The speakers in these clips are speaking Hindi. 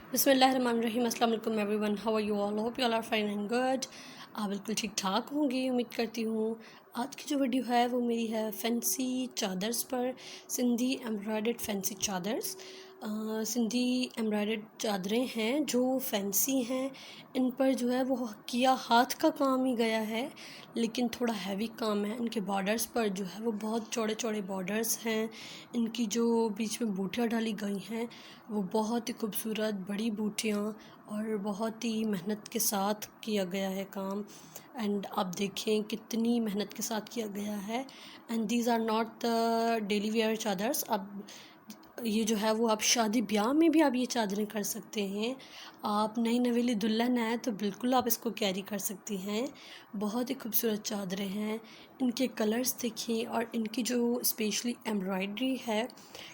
बिस्मिल्लाहिर्रहमानिर्रहीम। अस्सलाम वालेकुम everyone, how are you all? Hope you all are fine and good. आप बिल्कुल ठीक ठाक होंगे, उम्मीद करती हूँ। आज की जो वीडियो है वो मेरी है फैंसी चादर्स पर, सिंधी एम्ब्रॉयडर्ड फैंसी चादर्स। सिंधी एम्ब्रॉयडर्ड चादरें हैं जो फैंसी हैं। इन पर जो है वो किया हाथ का काम ही गया है, लेकिन थोड़ा हैवी काम है। इनके बॉर्डर्स पर जो है वो बहुत चौड़े चौड़े बॉर्डर्स हैं। इनकी जो बीच में बूटियाँ डाली गई हैं वो बहुत ही खूबसूरत बड़ी बूटियाँ और बहुत ही मेहनत के साथ किया गया है काम। एंड आप देखें कितनी मेहनत के साथ किया गया है। And these are not the daily wear चादर्स। अब ये जो है वो आप शादी ब्याह में भी आप ये चादरें कर सकते हैं। आप नई नवेली दुल्हन है तो बिल्कुल आप इसको कैरी कर सकती हैं। बहुत ही खूबसूरत चादरें हैं। इनके कलर्स देखिए और इनकी जो स्पेशली एम्ब्रॉयडरी है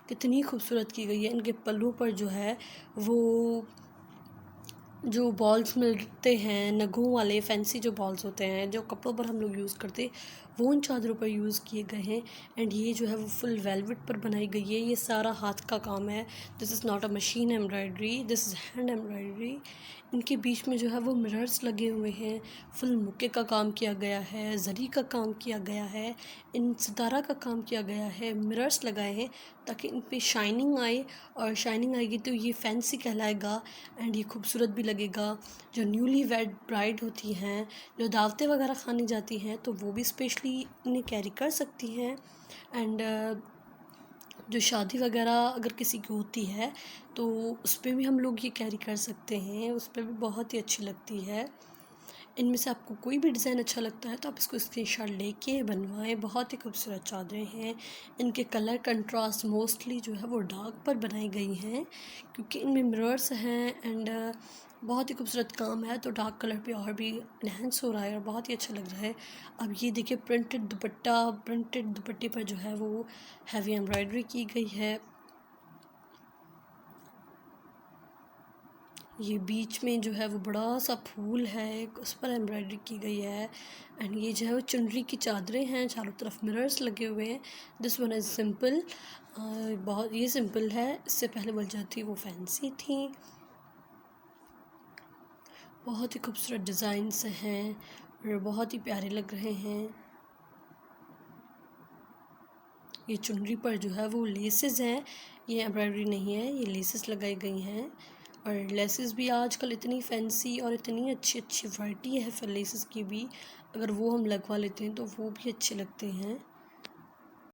कितनी खूबसूरत की गई है। इनके पल्लू पर जो है वो जो बॉल्स मिलते हैं नगों वाले फैंसी जो बॉल्स होते हैं जो कपड़ों पर हम लोग यूज़ करते, वो उन चादरों पर यूज़ किए गए हैं। एंड ये जो है वो फुल वेलवेट पर बनाई गई है। ये सारा हाथ का काम है। This is not a machine embroidery, this is hand embroidery. इनके बीच में जो है वो मिरर्स लगे हुए हैं। फुल मुक्के का काम किया गया है, जरी का काम किया गया है, इन सितारा का काम किया गया है। मिरर्स लगाए हैं ताकि इन पे शाइनिंग आए, और शाइनिंग आएगी तो ये फैंसी कहलाएगा एंड ये खूबसूरत भी लगेगा। जो न्यूली वेड ब्राइड होती हैं, जो दावतें वगैरह खाने जाती हैं, तो वो भी स्पेशली इन्हें कैरी कर सकती हैं। एंड जो शादी वगैरह अगर किसी की होती है तो उस पर भी हम लोग ये कैरी कर सकते हैं, उस पर भी बहुत ही अच्छी लगती है। इनमें से आपको कोई भी डिज़ाइन अच्छा लगता है तो आप इसको स्क्रीनशॉट लेके बनवाएं। बहुत ही खूबसूरत चादरें हैं। इनके कलर कंट्रास्ट मोस्टली जो है वो डार्क पर बनाई गई हैं क्योंकि इनमें मिरर्स हैं। एंड बहुत ही खूबसूरत काम है तो डार्क कलर पे और भी इन्हेंस हो रहा है और बहुत ही अच्छा लग रहा है। अब ये देखिए प्रिंटेड दुपट्टा, प्रिंटेड दुपट्टे पर जो है वो हैवी एम्ब्रॉयडरी की गई है। ये बीच में जो है वो बड़ा सा फूल है, उस पर एम्ब्रॉयडरी की गई है। एंड ये जो है वो चुनरी की चादरें हैं, चारों तरफ मिरर्स लगे हुए हैं। दिस वन इज़ सिंपल, बहुत ये सिंपल है। इससे पहले बोल जाती वो फैंसी थी। बहुत ही खूबसूरत डिज़ाइंस हैं और बहुत ही प्यारे लग रहे हैं। ये चुनरी पर जो है वो लेसेस हैं, ये एम्ब्रॉयडरी नहीं है, ये लेसेस लगाई गई हैं। और लेसेस भी आजकल इतनी फैंसी और इतनी अच्छी अच्छी वैरायटी है फिर लेसेस की भी, अगर वो हम लगवा लेते हैं तो वो भी अच्छे लगते हैं।